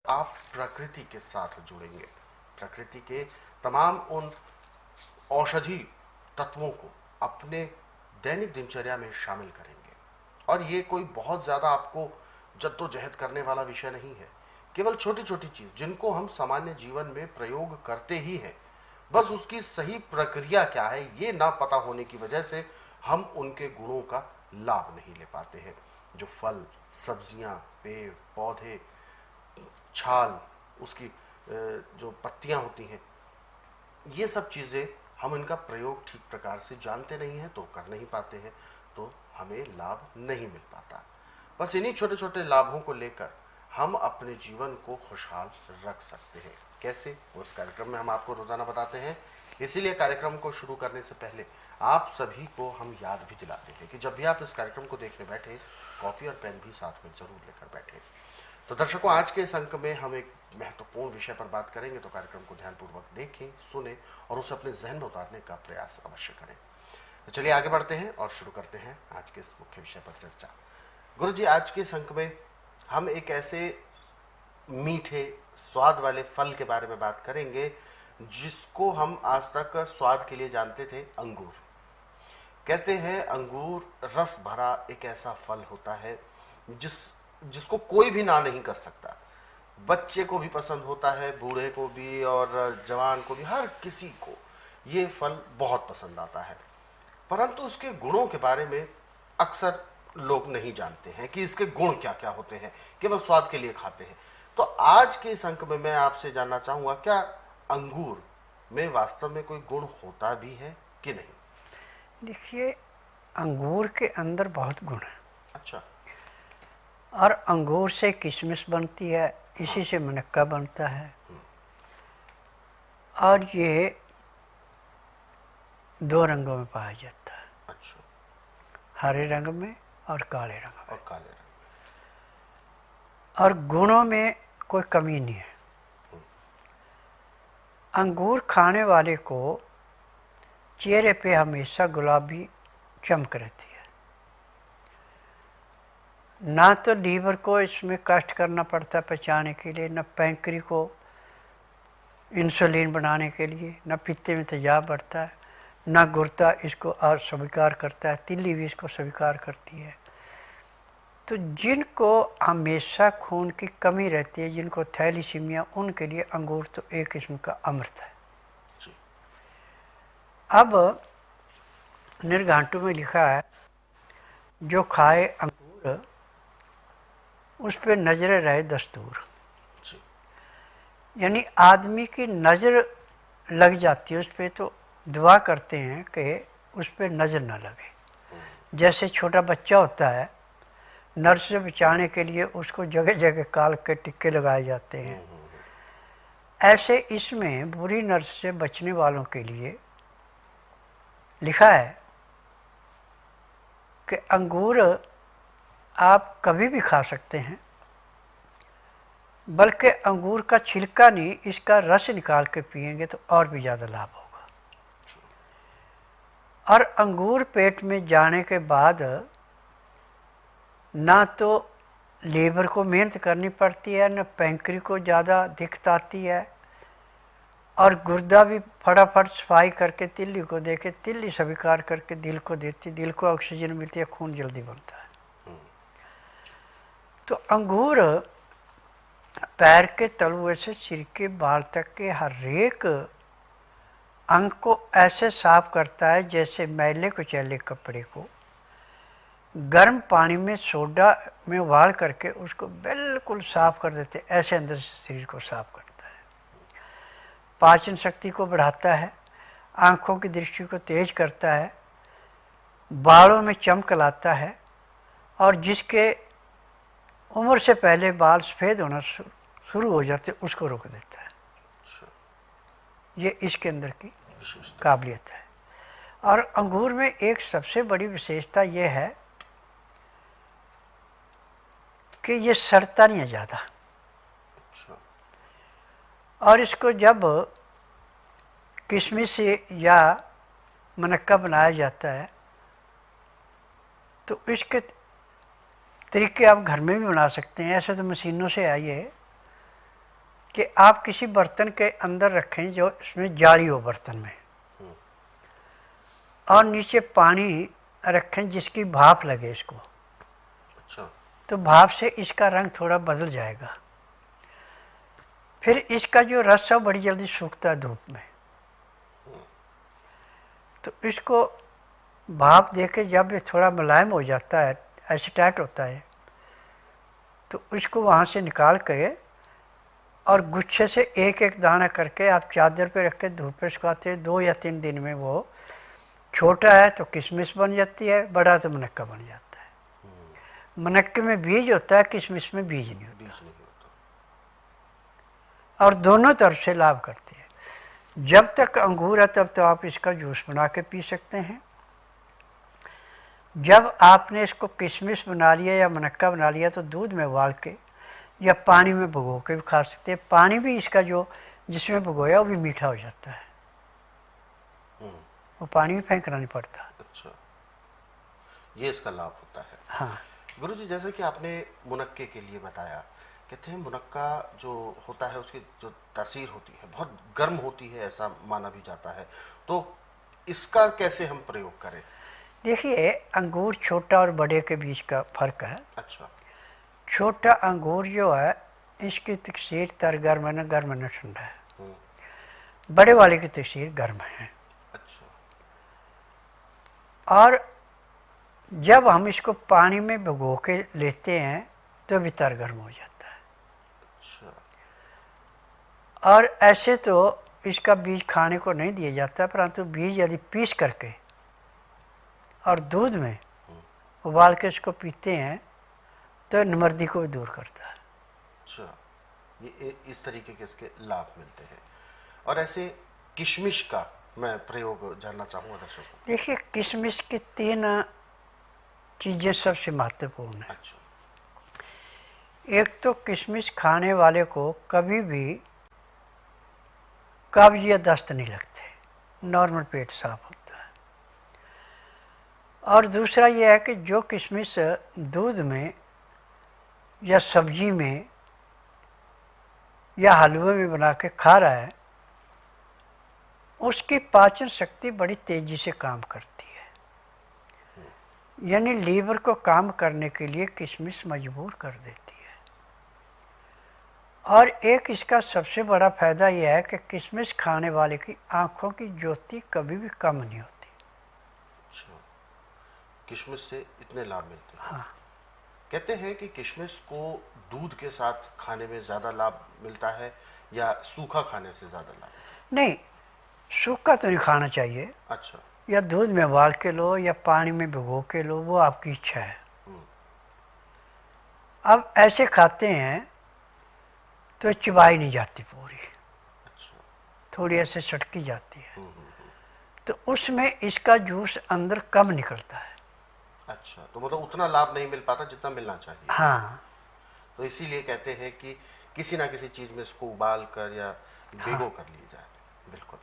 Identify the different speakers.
Speaker 1: आप प्रकृति के साथ जुड़ेंगे, प्रकृति के तमाम उन औषधि तत्वों को अपने दैनिक दिनचर्या में शामिल करेंगे। और ये कोई बहुत ज़्यादा आपको जद्दोजहद करने वाला विषय नहीं है, केवल छोटी छोटी चीज़ जिनको हम सामान्य जीवन में प्रयोग करते ही हैं, बस उसकी सही प्रक्रिया क्या है ये ना पता होने की वजह से हम उनके गुणों का लाभ नहीं ले पाते हैं। जो फल, सब्जियां, पेड़ पौधे, छाल, उसकी जो पत्तियां होती हैं, ये सब चीज़ें हम इनका प्रयोग ठीक प्रकार से जानते नहीं हैं तो कर नहीं पाते हैं, तो हमें लाभ नहीं मिल पाता। बस इन्हीं छोटे छोटे लाभों को लेकर हम अपने जीवन को खुशहाल रख सकते हैं। कैसे, उस कार्यक्रम में हम आपको रोज़ाना बताते हैं। इसीलिए कार्यक्रम को शुरू करने से पहले आप सभी को हम याद भी दिलाते हैं कि जब भी आप इस कार्यक्रम को देखने बैठे, कॉपी और पेन भी साथ में जरूर लेकर बैठे। तो दर्शकों, आज के इस अंक में हम एक महत्वपूर्ण विषय पर बात करेंगे, तो कार्यक्रम को ध्यानपूर्वक देखें, सुने और उसे अपने जहन में उतारने का प्रयास अवश्य करें। तो चलिए आगे बढ़ते हैं और शुरू करते हैं आज के इस मुख्य विषय पर चर्चा। गुरु जी, आज के इस अंक में हम एक ऐसे मीठे स्वाद वाले फल के बारे में बात करेंगे जिसको हम आज तक स्वाद के लिए जानते थे, अंगूर। कहते हैं अंगूर रस भरा एक ऐसा फल होता है जिसको कोई भी ना नहीं कर सकता। बच्चे को भी पसंद होता है, बूढ़े को भी और जवान को भी, हर किसी को ये फल बहुत पसंद आता है। परंतु उसके गुणों के बारे में अक्सर लोग नहीं जानते हैं कि इसके गुण क्या क्या होते हैं, केवल स्वाद के लिए खाते हैं। तो आज के इस अंक में मैं आपसे जानना चाहूँगा, क्या अंगूर में वास्तव में कोई गुण होता भी है कि नहीं?
Speaker 2: देखिए, अंगूर के अंदर बहुत गुण है।
Speaker 1: अच्छा।
Speaker 2: और अंगूर से किशमिश बनती है, इसी से मनक्का बनता है। और ये दो रंगों में पाया जाता है।
Speaker 1: अच्छा।
Speaker 2: हरे रंग में और काले रंग में।
Speaker 1: और काले रंग में।
Speaker 2: और गुणों में कोई कमी नहीं है। अंगूर खाने वाले को चेहरे पे हमेशा गुलाबी चमक रहती है। ना तो लीवर को इसमें कष्ट करना पड़ता है पचाने के लिए, न पैंक्री को इंसुलिन बनाने के लिए, न पित्ते में तेजाब बढ़ता है, न गुर्दा इसको अस्वीकार करता है, तिल्ली भी इसको स्वीकार करती है। तो जिनको हमेशा खून की कमी रहती है, जिनको थैलीसीमिया, उनके लिए अंगूर तो एक किस्म का अमृत है। अब निर्घाटु में लिखा है, जो खाए अंगूर उस पर नजर रहे दस्तूर। यानी आदमी की नज़र लग जाती है उस पर, तो दुआ करते हैं कि उस पर नज़र न लगे। जैसे छोटा बच्चा होता है, नर्स से बचाने के लिए उसको जगह जगह काल के टिक्के लगाए जाते हैं। ऐसे इसमें बुरी नर्स से बचने वालों के लिए लिखा है कि अंगूर आप कभी भी खा सकते हैं, बल्कि अंगूर का छिलका नहीं, इसका रस निकाल के पिएंगे तो और भी ज़्यादा लाभ होगा। और अंगूर पेट में जाने के बाद ना तो लीवर को मेहनत करनी पड़ती है, न पैंक्री को ज़्यादा दिक्कत आती है, और गुर्दा भी फटाफट सफाई करके तिल्ली को देके तिल्ली स्वीकार करके दिल को देती, दिल को ऑक्सीजन मिलती है, खून जल्दी बनता है। तो अंगूर पैर के तलुए से सिर के बाल तक के हर एक अंग को ऐसे साफ करता है जैसे मैले कुचैले कपड़े को गर्म पानी में सोडा में उबाल करके उसको बिल्कुल साफ कर देते, ऐसे अंदर से शरीर को साफ करता है। पाचन शक्ति को बढ़ाता है, आँखों की दृष्टि को तेज करता है, बालों में चमक लाता है, और जिसके उम्र से पहले बाल सफ़ेद होना शुरू हो जाते उसको रोक देता है। ये इसके अंदर की काबिलियत है। और अंगूर में एक सबसे बड़ी विशेषता ये है कि ये सड़ता नहीं है ज़्यादा। और इसको जब किशमिश से या मनक्का बनाया जाता है तो इसके तरीके आप घर में भी बना सकते हैं। ऐसे तो मशीनों से आई है, कि आप किसी बर्तन के अंदर रखें जो इसमें जाली हो बर्तन में, और नीचे पानी रखें जिसकी भाप लगे इसको।
Speaker 1: अच्छा।
Speaker 2: तो भाप से इसका रंग थोड़ा बदल जाएगा। फिर इसका जो रस है बड़ी जल्दी सूखता है धूप में। तो इसको भाप देके जब ये थोड़ा मुलायम हो जाता है, ऐसे टाइट होता है, तो इसको वहाँ से निकाल के और गुच्छे से एक एक दाना करके आप चादर पे रख के धूप पे सुखाते हैं। 2 या 3 दिन में वो छोटा है तो किशमिश बन जाती है, बड़ा तो मुनक्का बन जाता है। मुनक्के में बीज होता है, किशमिश में बीज नहीं होता, और दोनों तरफ से लाभ करती है। जब तक अंगूर है तब तो आप इसका जूस बना के पी सकते हैं। जब आपने इसको किशमिश बना लिया या मुनक्का बना लिया तो दूध में उबाल के या पानी में भिगो के भी खा सकते हैं। पानी भी इसका जो जिसमें भिगोया वो भी मीठा हो जाता है, वो पानी भी फेंकना नहीं पड़ता।
Speaker 1: अच्छा, ये इसका लाभ होता है।
Speaker 2: हाँ
Speaker 1: गुरुजी, जैसे कि आपने मुनक्के के लिए बताया, कहते हैं मुनक्का जो होता है उसकी जो तासीर होती है बहुत गर्म होती है, ऐसा माना भी जाता है। तो इसका कैसे हम प्रयोग करें?
Speaker 2: देखिए, अंगूर छोटा और बड़े के बीच का फर्क है।
Speaker 1: अच्छा।
Speaker 2: छोटा अंगूर जो है इसकी तकसीर तर गर्म है, न गर्म न ठंडा है। बड़े वाले की तकसीर गर्म है।
Speaker 1: अच्छा।
Speaker 2: और जब हम इसको पानी में भिगो के लेते हैं तो भी तर गर्म हो जाता है।
Speaker 1: अच्छा।
Speaker 2: और ऐसे तो इसका बीज खाने को नहीं दिया जाता, परंतु बीज यदि पीस करके और दूध में उबाल के इसको पीते हैं तो नमर्दी को भी दूर करता है।
Speaker 1: अच्छा, ये इस तरीके के इसके लाभ मिलते हैं। और ऐसे किशमिश का मैं प्रयोग जानना चाहूँगा दर्शकों को।
Speaker 2: देखिए, किशमिश की 3 चीज़ें सबसे महत्वपूर्ण है।
Speaker 1: अच्छा।
Speaker 2: एक तो किशमिश खाने वाले को कभी भी कब्ज या दस्त नहीं लगते, नॉर्मल पेट साफ होता है। और दूसरा यह है कि जो किशमिश दूध में या सब्जी में या हलवे में बना के खा रहा है, उसकी पाचन शक्ति बड़ी तेजी से काम करती है। यानी लीवर को काम करने के लिए किशमिश मजबूर कर देती है। और एक इसका सबसे बड़ा फायदा यह है कि किशमिश खाने वाले की आंखों की ज्योति कभी भी कम नहीं होती।
Speaker 1: अच्छा, किशमिश से इतने लाभ मिलते हैं।
Speaker 2: हाँ,
Speaker 1: कहते हैं कि किशमिश को दूध के साथ खाने में ज़्यादा लाभ मिलता है या सूखा खाने से ज़्यादा लाभ?
Speaker 2: नहीं, सूखा तो नहीं खाना चाहिए।
Speaker 1: अच्छा।
Speaker 2: या दूध में उबाल के लो या पानी में भिगो के लो, वो आपकी इच्छा है। अब ऐसे खाते हैं तो चबाई नहीं जाती पूरी।
Speaker 1: अच्छा।
Speaker 2: थोड़ी ऐसे सटकी जाती है, तो उसमें इसका जूस अंदर कम निकलता है।
Speaker 1: अच्छा, तो मतलब उतना लाभ नहीं मिल पाता जितना मिलना चाहिए।
Speaker 2: हाँ,
Speaker 1: तो इसीलिए कहते हैं कि किसी ना किसी चीज़ में इसको उबाल कर या भिगो कर ली जाए। बिल्कुल।